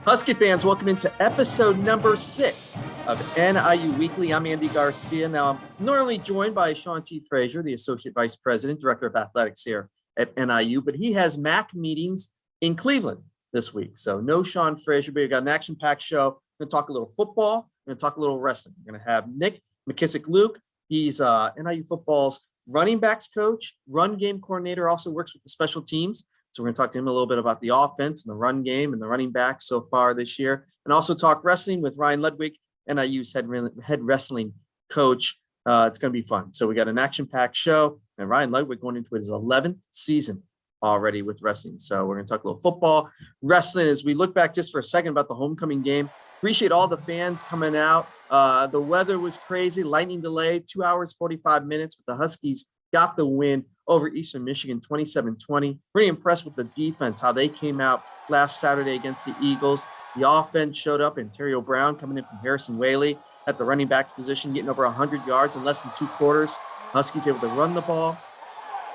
Husky fans, welcome into episode number 6 of NIU Weekly. I'm Andy Garcia. Now, I'm normally joined by Sean T. Frazier, the Associate Vice President, Director of Athletics here at NIU, but he has MAC meetings in Cleveland this week. So no Sean Frazier, but we got an action-packed show. We're going to talk a little football. We're going to talk a little wrestling. We're going to have Nic McKissic-Luke. He's NIU football's running backs coach, run game coordinator, also works with the special teams. So we're going to talk to him a little bit about the offense and the run game and the running back so far this year, and also talk wrestling with Ryan Ludwig, NIU's head wrestling coach. It's going to be fun. So we got an action-packed show, and Ryan Ludwig going into his 11th season already with wrestling. So we're going to talk a little football, wrestling as we look back just for a second about the homecoming game. Appreciate all the fans coming out. The weather was crazy, lightning delay, 2 hours, 45 minutes, but the Huskies got the win over Eastern Michigan, 27-20. Pretty impressed with the defense, how they came out last Saturday against the Eagles. The offense showed up. Ontario Brown coming in from Harrison Whaley at the running backs position, getting over 100 yards in less than 2 quarters. Huskies able to run the ball.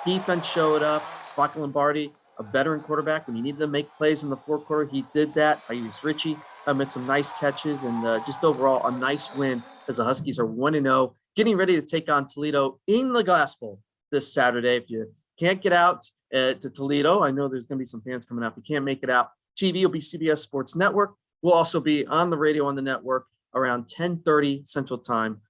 Defense showed up. Brock Lombardi, a veteran quarterback, when you need to make plays in the fourth quarter, he did that. Tyrese Ritchie made some nice catches, and just overall a nice win as the Huskies are 1-0, getting ready to take on Toledo in the Glass Bowl this Saturday. If you can't get out to Toledo, I know there's going to be some fans coming out. If you can't make it out, TV will be CBS Sports Network. We'll also be on the radio on the network around 10:30 Central Time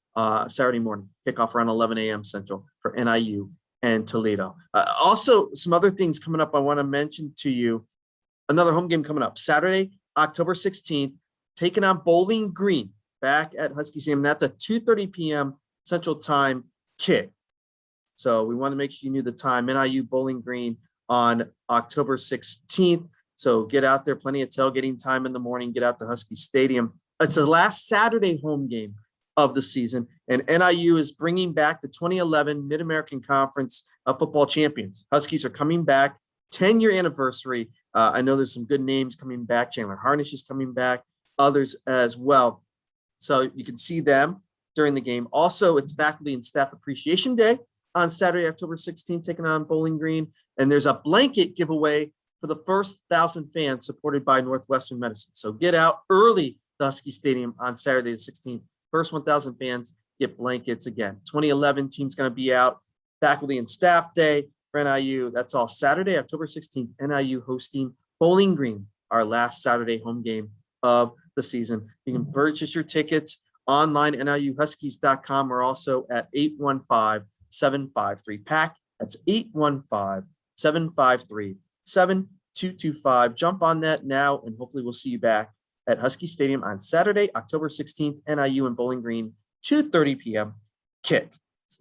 Saturday morning. Kickoff around 11 a.m. Central for NIU and Toledo. Also, some other things coming up I want to mention to you. Another home game coming up Saturday, October 16th, taking on Bowling Green back at Husky Stadium. That's a 2:30 p.m. Central Time kick. So we want to make sure you knew the time. NIU Bowling Green on October 16th. So get out there, plenty of tailgating time in the morning. Get out to Husky Stadium. It's the last Saturday home game of the season, and NIU is bringing back the 2011 Mid-American Conference football champions. Huskies are coming back, 10-year anniversary. I know there's some good names coming back. Chandler Harnish is coming back, others as well. So you can see them during the game. Also, it's Faculty and Staff Appreciation Day on Saturday, October 16th, taking on Bowling Green. And there's a blanket giveaway for the first 1,000 fans supported by Northwestern Medicine. So get out early to Husky Stadium on Saturday the 16th. First 1,000 fans get blankets again. 2011 team's going to be out. Faculty and Staff Day for NIU. That's all Saturday, October 16th. NIU hosting Bowling Green, our last Saturday home game of the season. You can purchase your tickets online, NIUHuskies.com, or also at 815-753-PACK. That's 815-753-7225. Jump on that now, and hopefully we'll see you back at Husky Stadium on Saturday, October 16th, NIU and Bowling Green, 2:30 p.m. kick.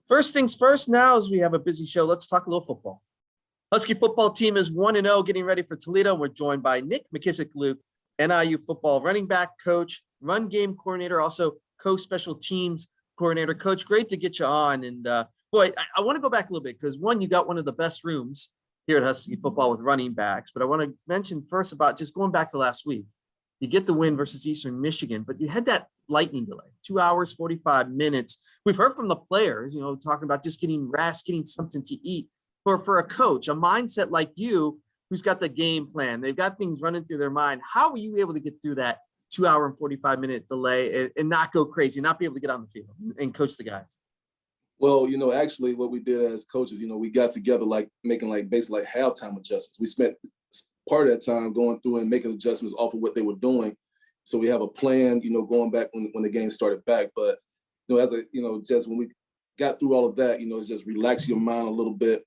First things first, now as we have a busy show, let's talk a little football. Husky football team is 1-0, getting ready for Toledo, and we're joined by Nic McKissic-Luke, NIU football running back coach, run game coordinator, also co-special teams coordinator. Coach, great to get you on. And boy, I want to go back a little bit because, one, you got one of the best rooms here at Husky football with running backs, but I want to mention first about just going back to last week. You get the win versus Eastern Michigan, but you had that lightning delay, 2 hours, 45 minutes. We've heard from the players, talking about just getting rest, getting something to eat. For a coach, a mindset like you, who's got the game plan, they've got things running through their mind. How were you able to get through that 2 hour and 45-minute delay and not go crazy, not be able to get on the field and coach the guys? Well, actually what we did as coaches, we got together making basically halftime adjustments. We spent part of that time going through and making adjustments off of what they were doing. So we have a plan, going back when the game started back. But, just when we got through all of that, it's just relax your mind a little bit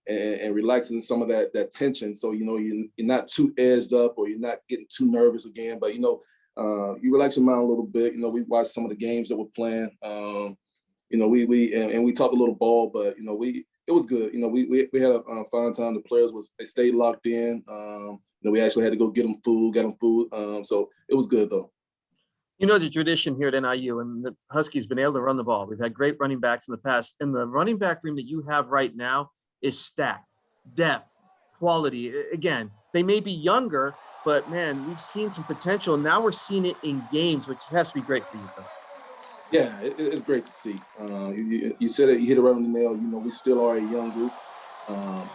and relaxing some of that tension. So, you're not too edged up or you're not getting too nervous again. But, you relax your mind a little bit. We watched some of the games that we're playing. We talked a little ball, but, it was good. We had a fine time. The players they stayed locked in. We actually had to go get them food. So it was good though. The tradition here at NIU, and the Huskies been able to run the ball. We've had great running backs in the past, and the running back room that you have right now is stacked. Depth, quality. Again, they may be younger, but man, we've seen some potential. Now we're seeing it in games, which has to be great for you, though. Yeah, it's great to see. You said it, you hit it right on the nail. We still are a young group,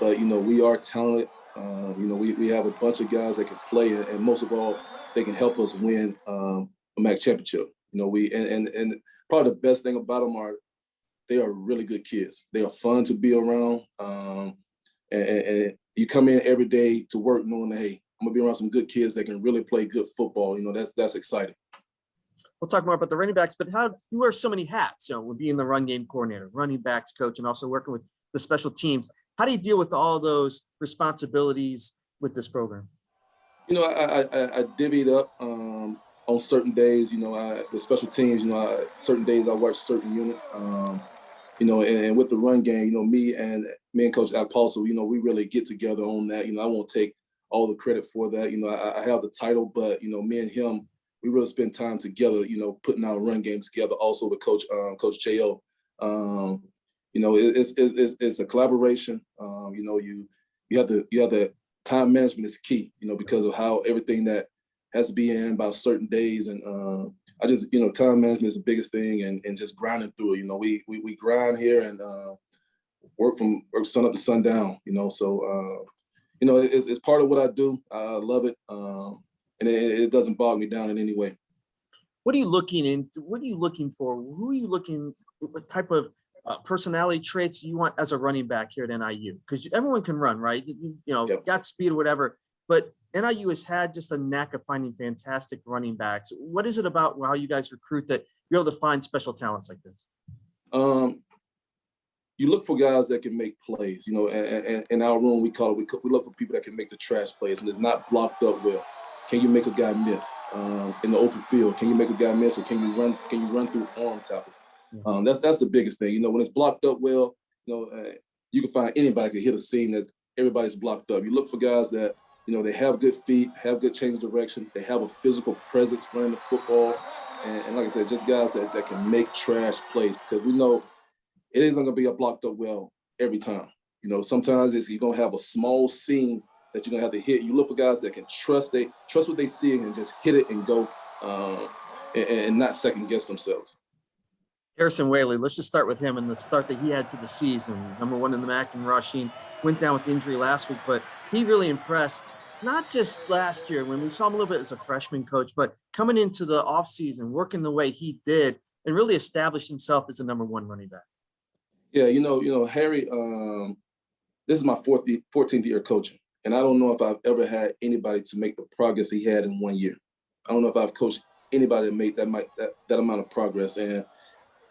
but we are talented. We have a bunch of guys that can play, and most of all, they can help us win a MAC championship. And probably the best thing about them are they are really good kids. They are fun to be around, and you come in every day to work knowing that, hey, I'm gonna be around some good kids that can really play good football. That's exciting. We'll talk more about the running backs, but how you wear so many hats, with being the run game coordinator, running backs coach, and also working with the special teams. How do you deal with all those responsibilities with this program? I divvied up on certain days. The special teams. Certain days I watch certain units. And with the run game, me and Coach Apostle, we really get together on that. I won't take all the credit for that. I have the title, but me and him, we really spend time together. Putting our run game together. Also with Coach Jo. It's a collaboration. You have the time management is key. Because of how everything that has to be in by certain days, and I just time management is the biggest thing, and just grinding through it. We grind here and work sun up to sundown. So it's part of what I do. I love it, and it doesn't bog me down in any way. What are you looking into? What are you looking for? Who are you looking? What type of personality traits you want as a running back here at NIU? Because everyone can run, right? Yep. Got speed or whatever. But NIU has had just a knack of finding fantastic running backs. What is it about how you guys recruit that you're able to find special talents like this? You look for guys that can make plays. And in our room, we look for people that can make the trash plays, and it's not blocked up well. Can you make a guy miss in the open field? Can you make a guy miss, or can you run through arm tackles? That's the biggest thing. When it's blocked up well, you can find anybody can hit a seam that everybody's blocked up. You look for guys that they have good feet, have good change of direction, they have a physical presence running the football, and like I said, just guys that can make trash plays, because we know it isn't going to be a blocked up well every time. Sometimes you're going to have a small seam that you're going to have to hit. You look for guys that can trust what they see and just hit it and go, and not second guess themselves. Harrison Whaley, let's just start with him and the start that he had to the season. #1 in the MAC in rushing, went down with injury last week, but he really impressed, not just last year when we saw him a little bit as a freshman coach, but coming into the offseason, working the way he did, and really established himself as the #1 running back. Yeah, Harry, this is my 14th year coaching, and I don't know if I've ever had anybody to make the progress he had in 1 year. I don't know if I've coached anybody to make that amount of progress, and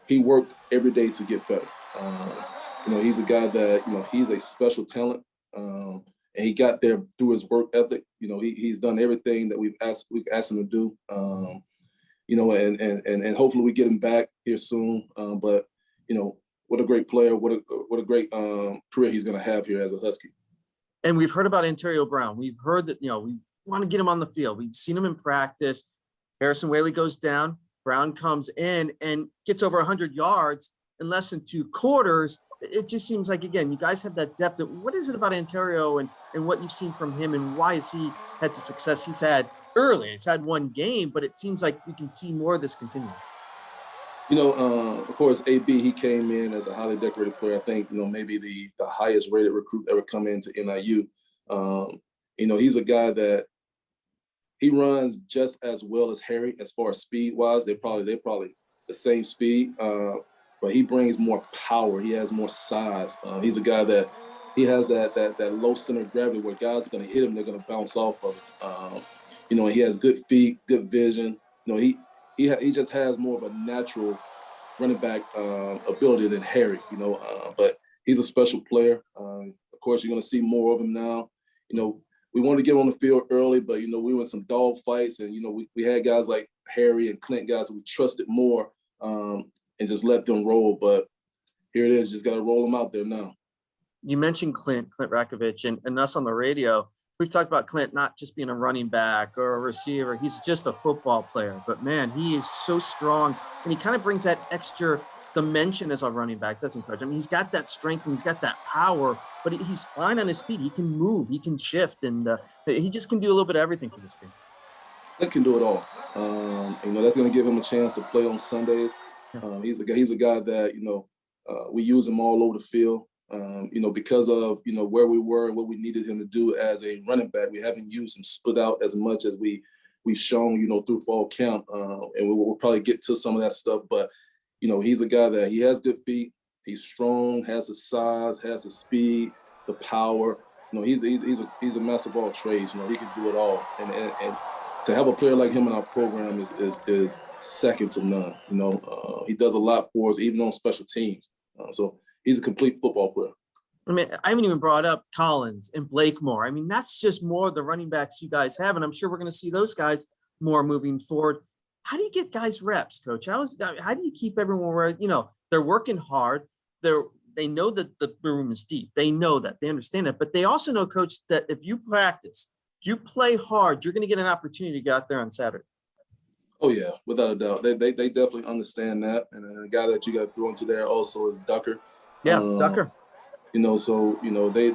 he worked every day to get better. He's a guy that, he's a special talent, and he got there through his work ethic. He's done everything that we've asked him to do. And hopefully we get him back here soon. But what a great player, what a great career he's going to have here as a Husky. And we've heard about Ontario Brown. We've heard that, we want to get him on the field. We've seen him in practice. Harrison Whaley goes down. Brown comes in and gets over 100 yards in less than 2 quarters. It just seems like, again, you guys have that depth. What is it about Ontario and what you've seen from him, and why has he had the success he's had early? He's had 1 game, but it seems like we can see more of this continue. Of course, AB, he came in as a highly decorated player. I think, maybe the highest rated recruit ever come into NIU. He's a guy that he runs just as well as Harry as far as speed wise. They're probably the same speed, but he brings more power. He has more size. He's a guy that he has that low center of gravity where guys are going to hit him, they're going to bounce off of him. And he has good feet, good vision. He just has more of a natural running back ability than Harry. But he's a special player. Of course, you're going to see more of him now. We wanted to get on the field early, but, we were in some dog fights, and, we had guys like Harry and Clint, guys that we trusted more, and just let them roll. But here it is, just got to roll them out there now. You mentioned Clint Rakovich, and us on the radio. We've talked about Clint not just being a running back or a receiver. He's just a football player. But, man, he is so strong, and he kind of brings that extra dimension as a running back, doesn't he, Coach? I mean, he's got that strength and he's got that power, but he's fine on his feet. He can move, he can shift, and he just can do a little bit of everything for this team. Clint can do it all. That's going to give him a chance to play on Sundays. He's a guy that, we use him all over the field. Because of, where we were and what we needed him to do as a running back. We haven't used him split out as much as we've shown, through fall camp. And we'll probably get to some of that stuff. But, he's a guy that he has good feet. He's strong, has the size, has the speed, the power. He's a master of all trades. He can do it all. And to have a player like him in our program is second to none. He does a lot for us, even on special teams. So he's a complete football player. I mean, I haven't even brought up Collins and Blakemore. I mean, that's just more of the running backs you guys have, and I'm sure we're going to see those guys more moving forward. How do you get guys reps, Coach? How do you keep everyone where, they're working hard, they know that the room is deep. They know that. They understand it. But they also know, Coach, that if you practice, if you play hard, you're going to get an opportunity to get out there on Saturday. Oh, yeah, without a doubt. They definitely understand that. And the guy that you got thrown into there also is Ducker. Yeah, Ducker. So, they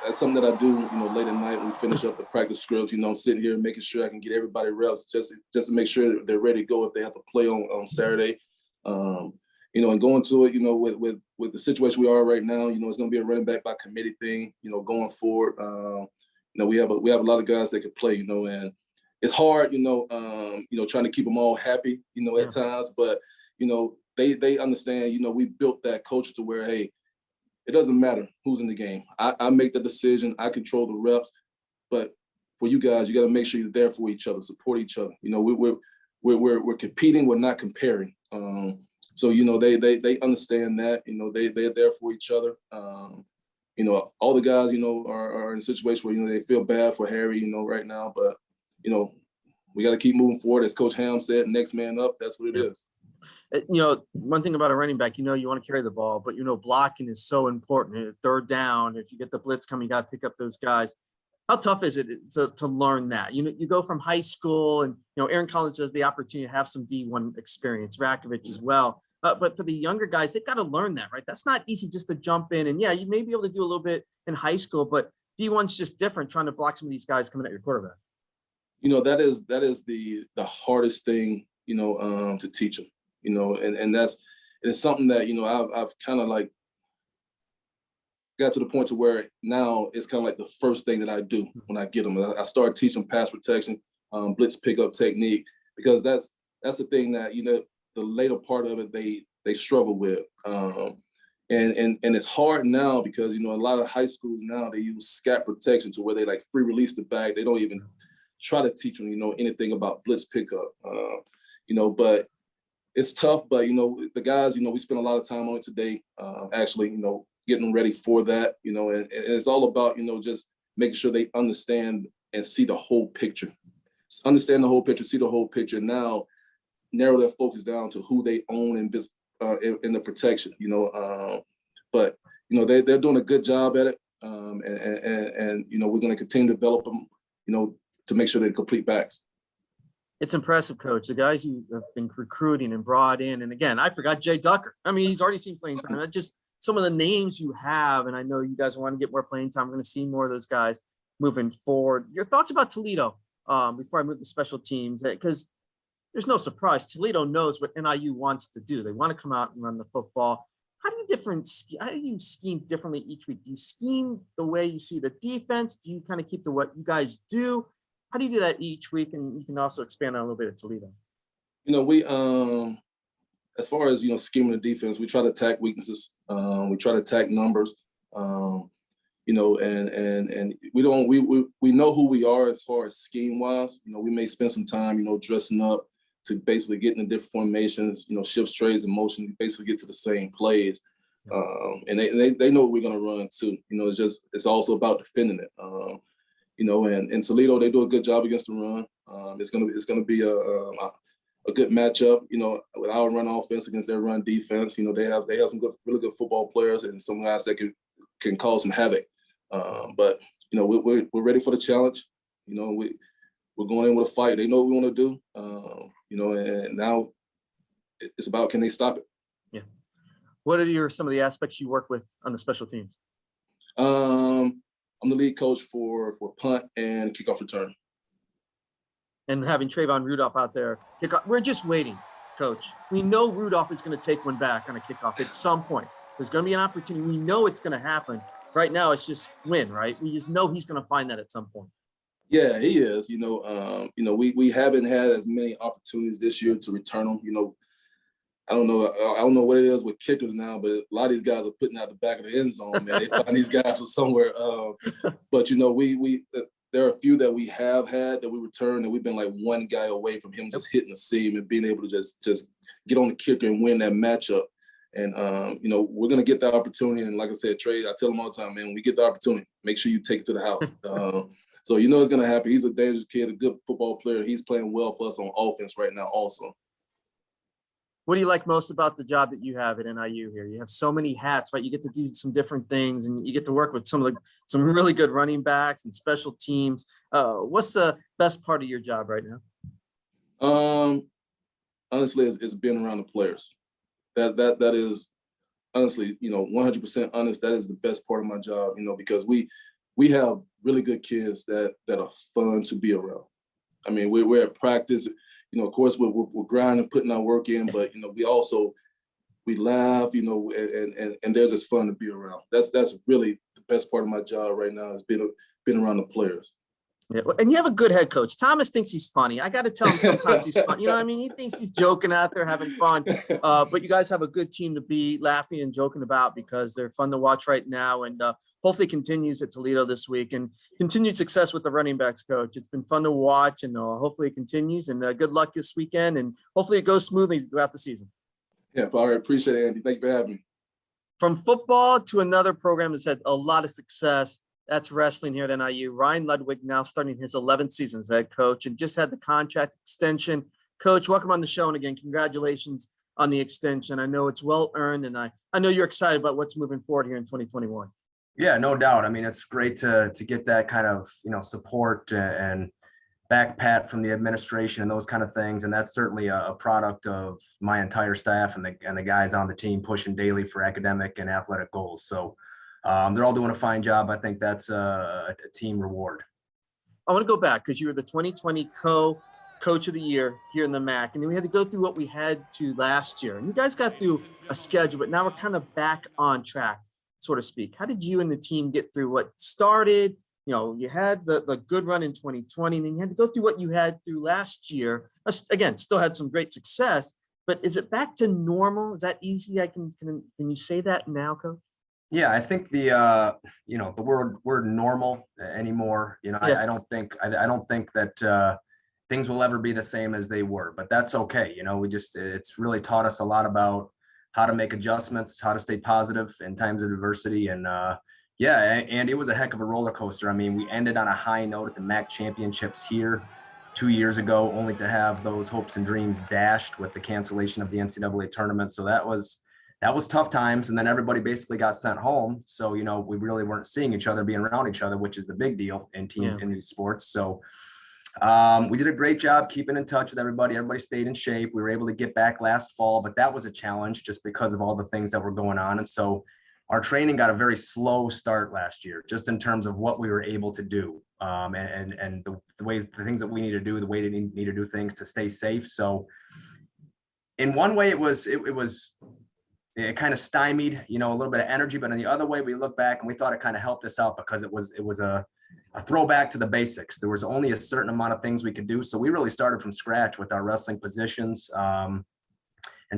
that's something that I do, late at night when we finish up the practice scripts, sitting here making sure I can get everybody reps just to make sure they're ready to go if they have to play on Saturday. And going to it, with the situation we are right now, it's going to be a running back by committee thing, going forward. We have a lot of guys that can play, and it's hard, trying to keep them all happy, at times, but, they understand, we built that culture to where, hey, it doesn't matter who's in the game. I make the decision. I control the reps, but for you guys, you got to make sure you're there for each other, support each other. We're competing, we're not comparing. So, they understand that, they're there for each other. All the guys, are in a situation where, they feel bad for Harry, right now, but, we got to keep moving forward. As Coach Ham said, next man up, that's what it is. One thing about a running back, you want to carry the ball, but, blocking is so important. Third down, if you get the blitz coming, you got to pick up those guys. How tough is it to learn that? You go from high school and, Aaron Collins has the opportunity to have some D1 experience, Rakovic as well. But for the younger guys, they've got to learn that, right? That's not easy just to jump in. And, you may be able to do a little bit in high school, but D1's just different trying to block some of these guys coming at your quarterback. That is the hardest thing, to teach them, and it's something that, I've kind of like got to the point to where now it's kind of like the first thing that I do when I get them. I start teaching pass protection, blitz pickup technique, because that's the thing that, the later part of it, they struggle with. And it's hard now because, a lot of high schools now, they use scat protection to where they like free release the bag. They don't even try to teach them, anything about blitz pickup, but it's tough. But, the guys, we spend a lot of time on it today, actually, getting ready for that, and it's all about, just making sure they understand and see the whole picture. Understand the whole picture, see the whole picture. Now, narrow their focus down to who they own in the protection, but, they're doing a good job at it. And we're going to continue to develop them, to make sure they're complete backs. It's impressive, Coach. The guys you have been recruiting and brought in. And again, I forgot Jay Ducker. I mean, he's already seen playing time. That's just some of the names you have. And I know you guys want to get more playing time. We're going to see more of those guys moving forward. Your thoughts about Toledo before I move to special teams? Because there's no surprise. Toledo knows what NIU wants to do. They want to come out and run the football. How do you scheme differently each week? Do you scheme the way you see the defense? Do you kind of keep to what you guys do? How do you do that each week? And you can also expand on a little bit at Toledo. We as far as scheming the defense, we try to attack weaknesses. We try to attack numbers. And we know who we are as far as scheme wise. We may spend some time dressing up to basically get in the different formations, shifts, trades, and motion, basically get to the same plays. And they know what we're going to run too. It's also about defending it. And in Toledo, they do a good job against the run. It's gonna be a good matchup, with our run offense against their run defense. They have some really good football players and some guys that can cause some havoc. But we're ready for the challenge. We're going in with a fight. They know what we want to do. And now it's about, can they stop it? Yeah. What are some of the aspects you work with on the special teams? I'm the lead coach for punt and kickoff return. And having Trayvon Rudolph out there, we're just waiting, Coach. We know Rudolph is going to take one back on a kickoff at some point. There's going to be an opportunity. We know it's going to happen. Right now, it's just win, right? We just know he's going to find that at some point. Yeah, he is. We haven't had as many opportunities this year to return them. I don't know what it is with kickers now, but a lot of these guys are putting out the back of the end zone, man. They find these guys from somewhere. But there are a few that we have had that we returned, and we've been like one guy away from him just hitting the seam and being able to just get on the kicker and win that matchup. And we're gonna get that opportunity. And like I said, Trey, I tell him all the time, man, when we get the opportunity, make sure you take it to the house. So it's gonna happen. He's a dangerous kid, a good football player. He's playing well for us on offense right now, also. What do you like most about the job that you have at NIU here? You have so many hats, right? You get to do some different things, and you get to work with some really good running backs and special teams. What's the best part of your job right now? Honestly, it's being around the players. That is honestly, 100% honest. That is the best part of my job, because we have really good kids that are fun to be around. I mean, we're at practice. Of course, we're grinding, putting our work in, but we laugh, and they're just fun to be around. That's really the best part of my job right now is being around the players. Yeah, and you have a good head coach. Thomas thinks he's funny. I got to tell him sometimes he's fun. You know what I mean? He thinks he's joking out there, having fun. But you guys have a good team to be laughing and joking about because they're fun to watch right now. And hopefully continues at Toledo this week and continued success with the running backs coach. It's been fun to watch, and hopefully it continues. And good luck this weekend. And hopefully it goes smoothly throughout the season. Yeah, all right. Appreciate it, Andy. Thank you for having me. From football to another program that's had a lot of success. That's wrestling here at NIU. Ryan Ludwig now starting his 11th season as head coach and just had the contract extension. Coach, welcome on the show. And again, congratulations on the extension. I know it's well earned, and I know you're excited about what's moving forward here in 2021. Yeah, no doubt. I mean, it's great to get that kind of, support and back pat from the administration and those kind of things. And that's certainly a product of my entire staff and the guys on the team pushing daily for academic and athletic goals. So they're all doing a fine job. I think that's a team reward. I want to go back because you were the 2020 coach of the year here in the MAC. And then we had to go through what we had to last year. And you guys got through a schedule, but now we're kind of back on track, so to speak. How did you and the team get through what started? You had the good run in 2020, and then you had to go through what you had through last year. Again, still had some great success, but is it back to normal? Is that easy? Can you say that now, Coach? Yeah, I think the word normal anymore. Yeah. I don't think that things will ever be the same as they were, but that's okay. It's really taught us a lot about how to make adjustments, how to stay positive in times of adversity. And and it was a heck of a roller coaster. I mean, we ended on a high note at the MAC championships here 2 years ago, only to have those hopes and dreams dashed with the cancellation of the NCAA tournament. So that was tough times. And then everybody basically got sent home. So, we really weren't seeing each other, being around each other, which is the big deal in these sports. So we did a great job keeping in touch with everybody. Everybody stayed in shape. We were able to get back last fall, but that was a challenge just because of all the things that were going on. And so our training got a very slow start last year, just in terms of what we were able to do and the things that we need to do, the way to need to do things to stay safe. So in one way it kind of stymied, a little bit of energy, but in the other way, we look back and we thought it kind of helped us out because it was a throwback to the basics. There was only a certain amount of things we could do. So we really started from scratch with our wrestling positions. And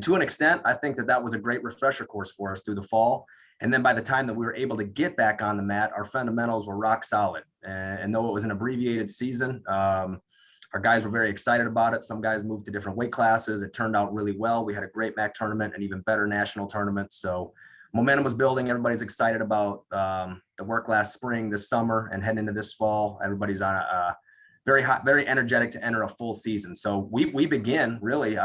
to an extent, I think that was a great refresher course for us through the fall. And then by the time that we were able to get back on the mat, our fundamentals were rock solid. And though it was an abbreviated season, our guys were very excited about it. Some guys moved to different weight classes. It turned out really well. We had a great MAC tournament and even better national tournament. So momentum was building. Everybody's excited about the work last spring, this summer, and heading into this fall. Everybody's on a very energetic to enter a full season. So we begin really.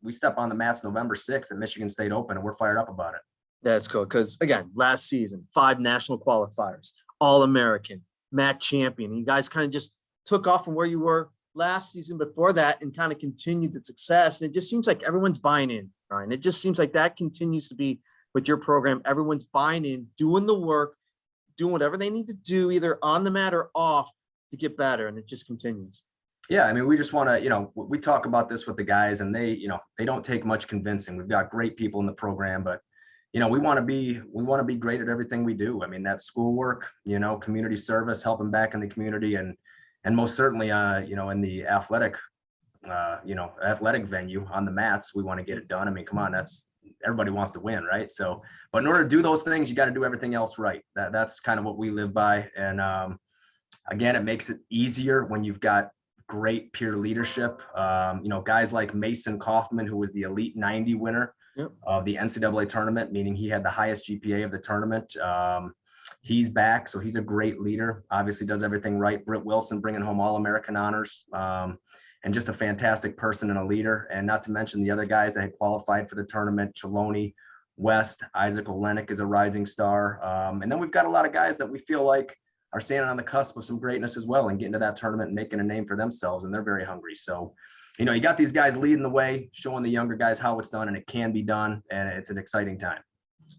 We step on the mats November 6th at Michigan State Open, and we're fired up about it. That's cool because, again, last season, 5 national qualifiers, All-American, MAC champion. You guys kind of just took off from where you were last season before that and kind of continued the success. And it just seems like everyone's buying in, Ryan. It just seems like that continues to be with your program. Everyone's buying in, doing the work, doing whatever they need to do, either on the mat or off, to get better. And it just continues. Yeah, I mean, we just want to, we talk about this with the guys, and they don't take much convincing. We've got great people in the program, but we want to be great at everything we do. I mean, that's schoolwork, community service, helping back in the community, and most certainly, in the athletic venue on the mats, we want to get it done. I mean, come on, everybody wants to win, right? So, but in order to do those things, you got to do everything else right. That's kind of what we live by. And again, it makes it easier when you've got great peer leadership. Guys like Mason Kaufman, who was the Elite 90 winner of the NCAA tournament, meaning he had the highest GPA of the tournament. He's back, so he's a great leader. Obviously does everything right. Britt Wilson bringing home All-American honors. And just a fantastic person and a leader. And not to mention the other guys that had qualified for the tournament, Chaloni, West, Isaac Olenek is a rising star. And then we've got a lot of guys that we feel like are standing on the cusp of some greatness as well and getting to that tournament and making a name for themselves. And they're very hungry. So, you got these guys leading the way, showing the younger guys how it's done, and it can be done. And it's an exciting time.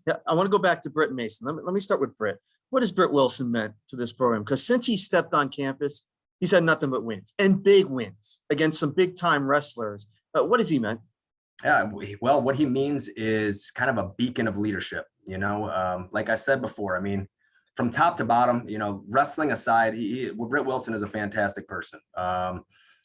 Yeah, I want to go back to Britt Mason. Let me start with Britt. What has Britt Wilson meant to this program? Because since he stepped on campus, he's had nothing but wins, and big wins against some big time wrestlers. What has he meant? Yeah, well, what he means is kind of a beacon of leadership. Like I said before, I mean, from top to bottom, wrestling aside, Britt Wilson is a fantastic person.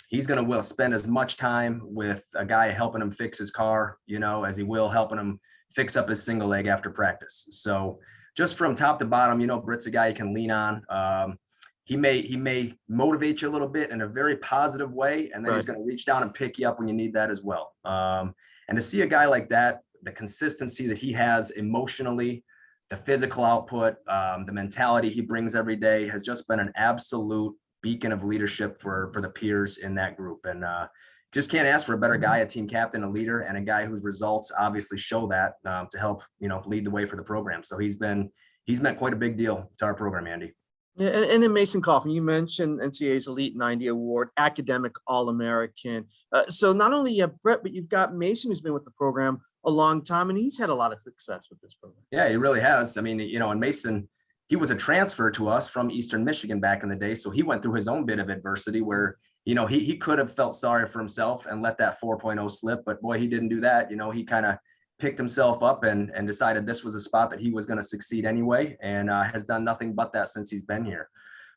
He's going to spend as much time with a guy helping him fix his car, as he will helping him fix up his single leg after practice. So just from top to bottom, Britt's a guy you can lean on. He may motivate you a little bit in a very positive way, and then he's going to reach down and pick you up when you need that as well. And to see a guy like that, the consistency that he has emotionally, the physical output, the mentality he brings every day has just been an absolute beacon of leadership for the peers in that group. And just can't ask for a better guy, a team captain, a leader, and a guy whose results obviously show that to help, lead the way for the program. So he's meant quite a big deal to our program, Andy. Yeah, and then Mason Kaufman, you mentioned NCAA's Elite 90 award, academic All-American. So not only you have Brett, but you've got Mason, who's been with the program a long time, and he's had a lot of success with this program. Yeah, he really has. I mean, and Mason, he was a transfer to us from Eastern Michigan back in the day. So he went through his own bit of adversity where, he could have felt sorry for himself and let that 4.0 slip, but boy, he didn't do that. He kind of picked himself up and decided this was a spot that he was going to succeed anyway, and has done nothing but that since he's been here.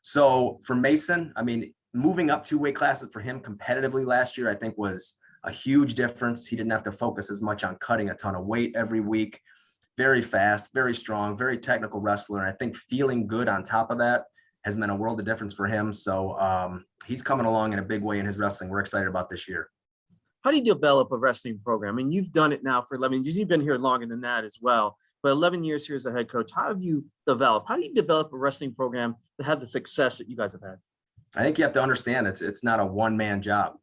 So for Mason, I mean, moving up 2 weight classes for him competitively last year, I think was a huge difference. He didn't have to focus as much on cutting a ton of weight every week. Very fast, very strong, very technical wrestler. And I think feeling good on top of that has meant a world of difference for him. So he's coming along in a big way in his wrestling. We're excited about this year. How do you develop a wrestling program? I mean, you've done it now for 11 years. You've been here longer than that as well. But 11 years here as a head coach, how have you developed? How do you develop a wrestling program to have the success that you guys have had? I think you have to understand it's not a one-man job.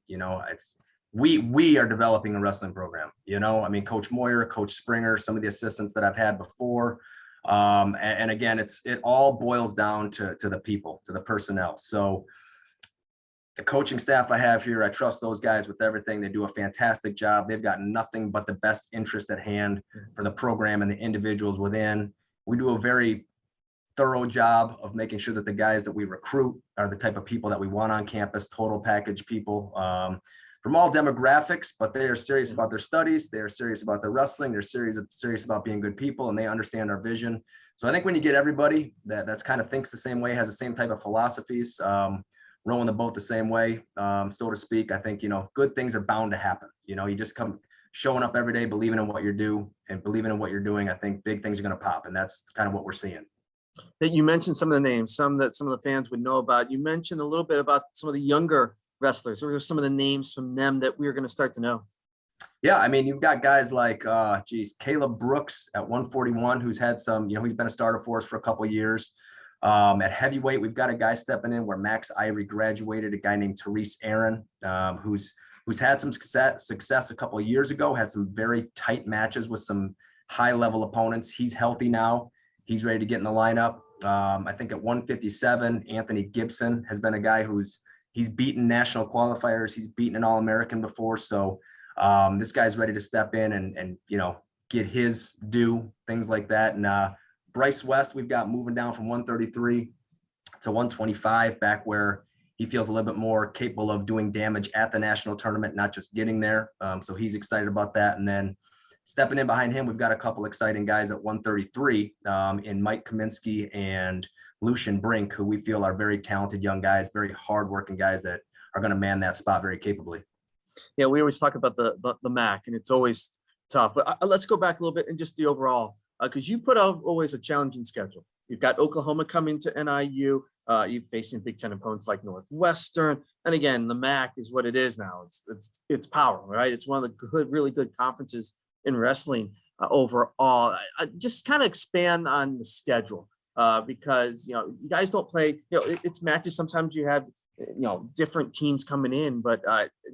We are developing a wrestling program. I mean, Coach Moyer, Coach Springer, some of the assistants that I've had before. And again, it all boils down to the people, to the personnel. So the coaching staff I have here, I trust those guys with everything. They do a fantastic job. They've got nothing but the best interest at hand for the program and the individuals within. We do a very thorough job of making sure that the guys that we recruit are the type of people that we want on campus, total package people from all demographics, but they are serious about their studies. They are serious about their wrestling. They're serious about being good people, and they understand our vision. So I think when you get everybody that's kind of thinks the same way, has the same type of philosophies, rowing the boat the same way, so to speak, I think, good things are bound to happen. You just come showing up every day, believing in what you do and believing in what you're doing. I think big things are going to pop, and that's kind of what we're seeing. You mentioned some of the names, some of the fans would know about. You mentioned a little bit about some of the younger wrestlers. Or some of the names from them that we're going to start to know? Yeah, I mean, you've got guys like, Caleb Brooks at 141, who's had some, he's been a starter for us for a couple of years. At heavyweight, we've got a guy stepping in where Max Irie graduated, a guy named Therese Aaron, who's had some success a couple of years ago, had some very tight matches with some high-level opponents. He's healthy now. He's ready to get in the lineup. I think at 157, Anthony Gibson has been a guy he's beaten national qualifiers. He's beaten an All-American before. So this guy's ready to step in and get his due, things like that. And Bryce West, we've got moving down from 133 to 125, back where he feels a little bit more capable of doing damage at the national tournament, not just getting there. So he's excited about that. And then Stepping in behind him, we've got a couple exciting guys at 133 in Mike Kaminsky and Lucian Brink, who we feel are very talented young guys, very hardworking guys that are going to man that spot very capably. Yeah, we always talk about the MAC, and it's always tough. But let's go back a little bit and just the overall, because you put out always a challenging schedule. You've got Oklahoma coming to NIU. You're facing Big Ten opponents like Northwestern, and again, the MAC is what it is now. It's power, right? It's one of the really good conferences in wrestling overall. Just kind of expand on the schedule because you guys don't play. It's matches. Sometimes you have different teams coming in, but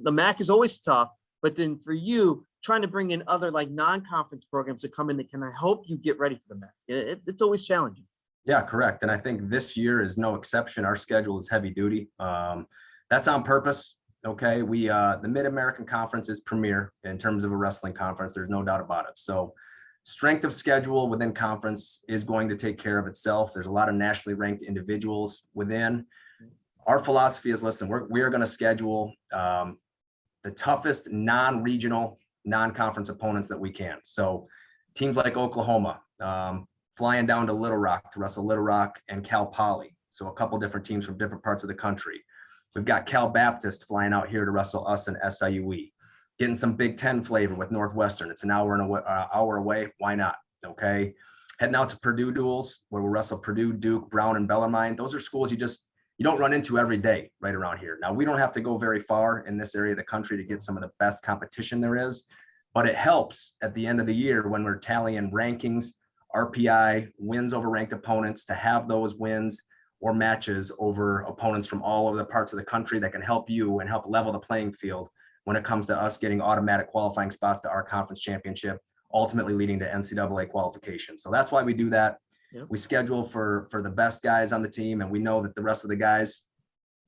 the MAC is always tough. But then for you, trying to bring in other like non-conference programs to come in that can help you get ready for the MAC, it's always challenging. Yeah, correct. And I think this year is no exception. Our schedule is heavy duty. That's on purpose. Okay. The Mid-American Conference is premier in terms of a wrestling conference. There's no doubt about it. So strength of schedule within conference is going to take care of itself. There's a lot of nationally ranked individuals within. Our philosophy is, listen, we're going to schedule the toughest non-regional, non-conference opponents that we can. So teams like Oklahoma, flying down to Little Rock to wrestle Little Rock and Cal Poly. So a couple different teams from different parts of the country. We've got Cal Baptist flying out here to wrestle us in SIUE. Getting some Big Ten flavor with Northwestern. It's an hour away. Why not? Okay. Heading out to Purdue duels where we'll wrestle Purdue, Duke, Brown, and Bellarmine. Those are schools you don't run into every day right around here. Now, we don't have to go very far in this area of the country to get some of the best competition there is, but it helps at the end of the year when we're tallying rankings, RPI, wins over ranked opponents, to have those wins or matches over opponents from all over the parts of the country that can help you and help level the playing field when it comes to us getting automatic qualifying spots to our conference championship, ultimately leading to NCAA qualification. So that's why we do that. Yep. We schedule for the best guys on the team, and we know that the rest of the guys,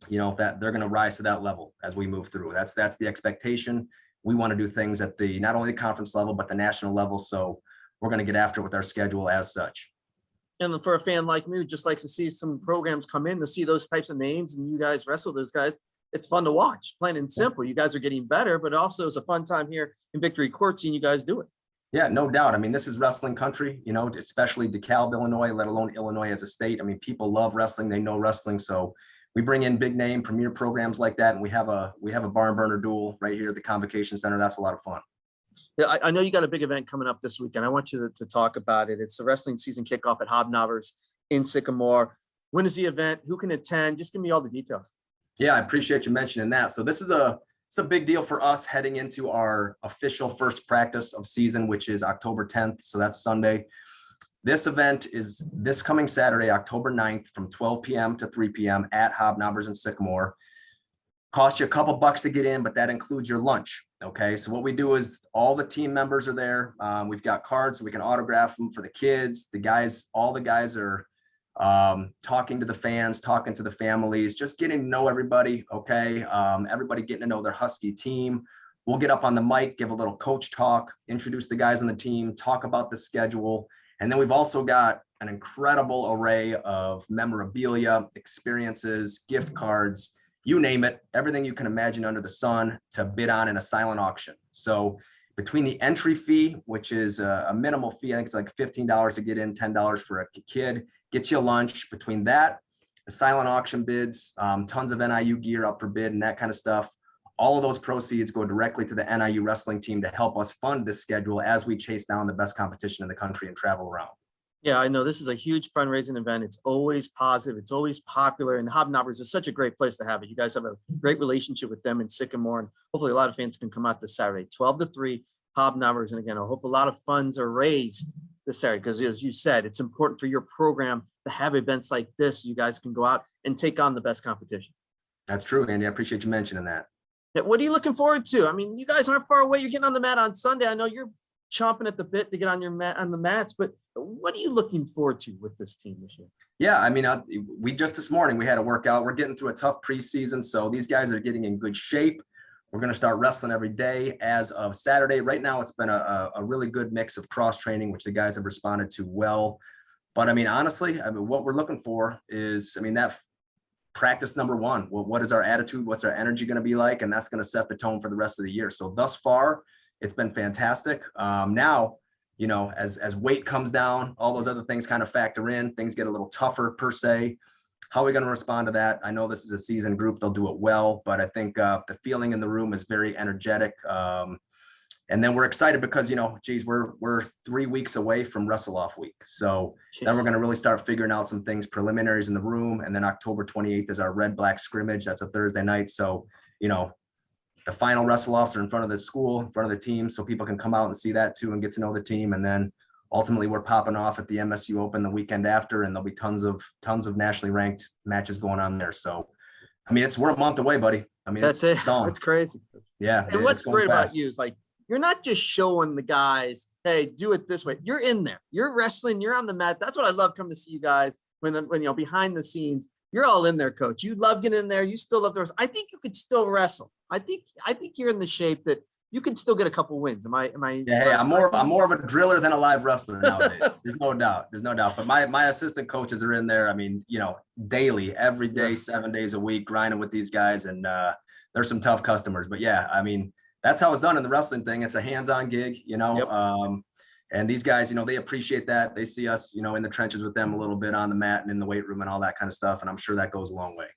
that they're going to rise to that level as we move through. That's the expectation. We want to do things at the not only the conference level but the national level. So we're going to get after it with our schedule as such. And for a fan like me who just likes to see some programs come in to see those types of names and you guys wrestle those guys, it's fun to watch. Plain and simple. You guys are getting better, but also it's a fun time here in Victory Court seeing you guys do it. Yeah, no doubt. I mean, this is wrestling country, especially DeKalb, Illinois, let alone Illinois as a state. I mean, people love wrestling. They know wrestling. So we bring in big name premier programs like that. And we have a barn burner duel right here at the Convocation Center. That's a lot of fun. Yeah, I know you got a big event coming up this weekend. I want you to talk about it. It's the wrestling season kickoff at Hobnobbers in Sycamore. When is the event? Who can attend? Just give me all the details. Yeah, I appreciate you mentioning that. So this is it's a big deal for us heading into our official first practice of season, which is October 10th. So that's Sunday. This event is this coming Saturday, October 9th from 12 p.m. to 3 p.m. at Hobnobbers in Sycamore. Cost you a couple bucks to get in, but that includes your lunch. Okay. So what we do is all the team members are there. We've got cards so we can autograph them for the kids. All the guys are talking to the fans, talking to the families, just getting to know everybody. Okay. Everybody getting to know their Husky team. We'll get up on the mic, give a little coach talk, introduce the guys on the team, talk about the schedule. And then we've also got an incredible array of memorabilia, experiences, gift cards, you name it, everything you can imagine under the sun to bid on in a silent auction. So between the entry fee, which is a minimal fee, I think it's like $15 to get in, $10 for a kid, get you a lunch. Between that, the silent auction bids, tons of NIU gear up for bid and that kind of stuff. All of those proceeds go directly to the NIU wrestling team to help us fund this schedule as we chase down the best competition in the country and travel around. Yeah, I know this is a huge fundraising event. It's always positive. It's always popular. And Hobnobbers is such a great place to have it. You guys have a great relationship with them in Sycamore. And hopefully a lot of fans can come out this Saturday, 12 to 3, Hobnobbers. And again, I hope a lot of funds are raised this Saturday because, as you said, it's important for your program to have events like this. You guys can go out and take on the best competition. That's true, Andy. I appreciate you mentioning that. What are you looking forward to? I mean, you guys aren't far away. You're getting on the mat on Sunday. I know you're chomping at the bit to get on the mats, but what are you looking forward to with this team this year? Yeah, I mean, we just this morning we had a workout. We're getting through a tough preseason, so these guys are getting in good shape. We're going to start wrestling every day as of Saturday. Right now, it's been a really good mix of cross training, which the guys have responded to well. But I mean, honestly, what we're looking for is, that practice number one. What is our attitude? What's our energy going to be like? And that's going to set the tone for the rest of the year. So thus far, It's been fantastic. Now, you know, as weight comes down, all those other things kind of factor in, things get a little tougher per se. How are we going to respond to that? I know this is a seasoned group. They'll do it well, but I think the feeling in the room is very energetic. And then we're excited because, you know, geez, we're 3 weeks away from wrestle off week. So then we're going to really start figuring out some things, preliminaries in the room. And then October 28th is our red black scrimmage. That's a Thursday night. So, you know, the final wrestle offs are in front of the school, in front of the team. So people can come out and see that too and get to know the team. And then ultimately we're popping off at the MSU Open the weekend after, and there'll be tons of nationally ranked matches going on there. So, I mean, we're a month away, buddy. I mean, that's it. It's crazy. Yeah. And what's great about you is like, you're not just showing the guys, hey, do it this way. You're in there. You're wrestling. You're on the mat. That's what I love coming to see you guys when you know, behind the scenes. You're all in there, coach. You love getting in there. You still love the wrestle. I think you could still wrestle. I think you're in the shape that you can still get a couple wins. Am I? Yeah, hey, I'm more of a driller than a live wrestler nowadays. There's no doubt. But my assistant coaches are in there. I mean, you know, daily, every day, 7 days a week, grinding with these guys, and there's some tough customers. But yeah, I mean, that's how it's done in the wrestling thing. It's a hands-on gig, you know. Yep. And these guys, you know, they appreciate that. They see us, you know, in the trenches with them a little bit on the mat and in the weight room and all that kind of stuff. And I'm sure that goes a long way.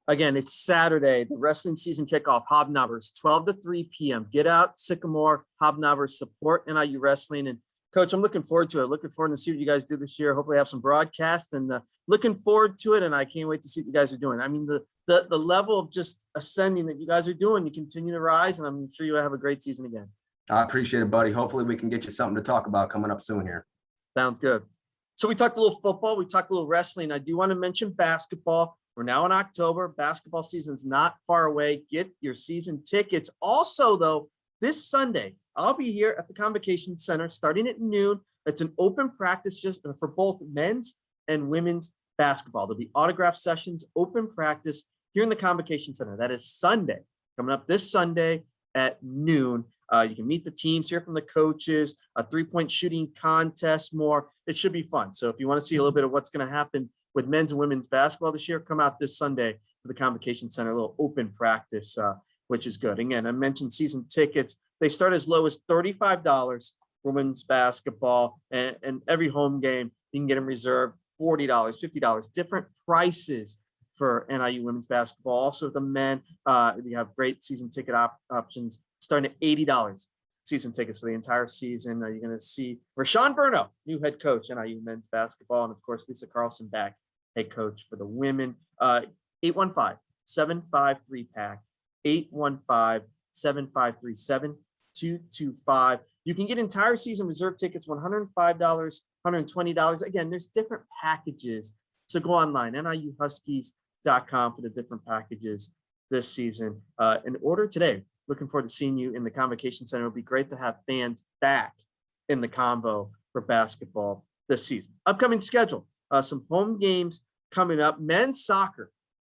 Again, it's Saturday, the wrestling season kickoff, Hobnobbers, 12 to 3 p.m. Get out, Sycamore, Hobnobbers, support NIU Wrestling. And Coach, I'm looking forward to it. Looking forward to see what you guys do this year. Hopefully have some broadcasts, and looking forward to it. And I can't wait to see what you guys are doing. I mean, the level of just ascending that you guys are doing, you continue to rise, and I'm sure you'll have a great season again. I appreciate it, buddy. Hopefully we can get you something to talk about coming up soon here. Sounds good. So we talked a little football. We talked a little wrestling. I do want to mention basketball. We're now in October. Basketball season's not far away. Get your season tickets. Also, though, this Sunday, I'll be here at the Convocation Center starting at noon. It's an open practice just for both men's and women's basketball. There'll be autograph sessions, open practice here in the Convocation Center. That is Sunday, coming up this Sunday at noon. You can meet the teams, hear from the coaches, a 3-point shooting contest, more. It should be fun. So if you want to see a little bit of what's going to happen with men's and women's basketball this year, come out this Sunday to the Convocation Center, a little open practice, which is good. Again, I mentioned season tickets. They start as low as $35 for women's basketball, and every home game, you can get them reserved $40, $50, different prices for NIU women's basketball. Also, the men, you have great season ticket options starting at $80 season tickets for the entire season. You're going to see Rashawn Burno, new head coach, NIU men's basketball, and of course, Lisa Carlson back, head coach for the women. 815-753-PACK, 815-753-7225. You can get entire season reserve tickets, $105, $120. Again, there's different packages. So go online, NIUHuskies.com for the different packages this season. And order today. Looking forward to seeing you in the Convocation Center. It'll be great to have fans back in the combo for basketball this season. Upcoming schedule, some home games coming up. Men's soccer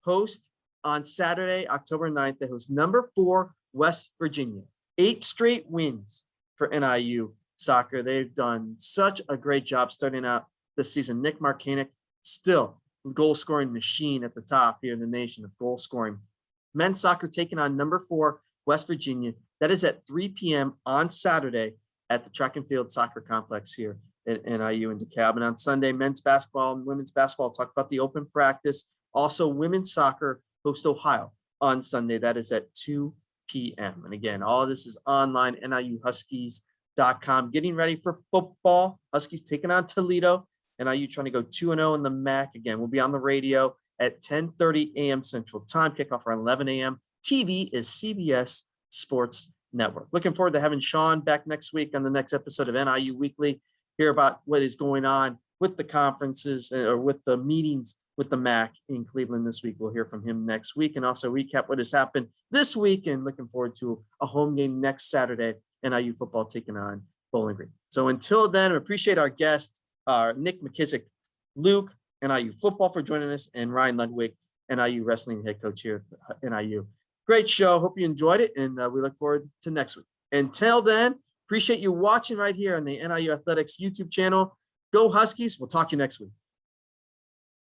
host on Saturday, October 9th. They host number 4 West Virginia. 8 straight wins for NIU soccer. They've done such a great job starting out this season. Nic McKissic, still a goal-scoring machine at the top here in the nation of goal scoring. Men's soccer taking on number 4 West Virginia. That is at 3 p.m. on Saturday at the Track and Field Soccer Complex here at NIU in DeKalb. And on Sunday, men's basketball and women's basketball, talk about the open practice. Also, women's soccer host Ohio on Sunday. That is at 2 p.m. And again, all of this is online, NIUHuskies.com. Getting ready for football. Huskies taking on Toledo. NIU trying to go 2-0 in the MAC. Again, we'll be on the radio at 10:30 a.m. Central Time. Kickoff around 11 a.m. TV is CBS Sports Network. Looking forward to having Sean back next week on the next episode of NIU Weekly. Hear about what is going on with the conferences or with the meetings with the MAC in Cleveland this week. We'll hear from him next week, and also recap what has happened this week, and looking forward to a home game next Saturday, NIU football taking on Bowling Green. So until then, I appreciate our guest, Nic McKissic-Luke, NIU football, for joining us, and Ryan Ludwig, NIU wrestling head coach here at NIU. Great show. Hope you enjoyed it, and we look forward to next week. Until then, appreciate you watching right here on the NIU Athletics YouTube channel. Go Huskies. We'll talk to you next week.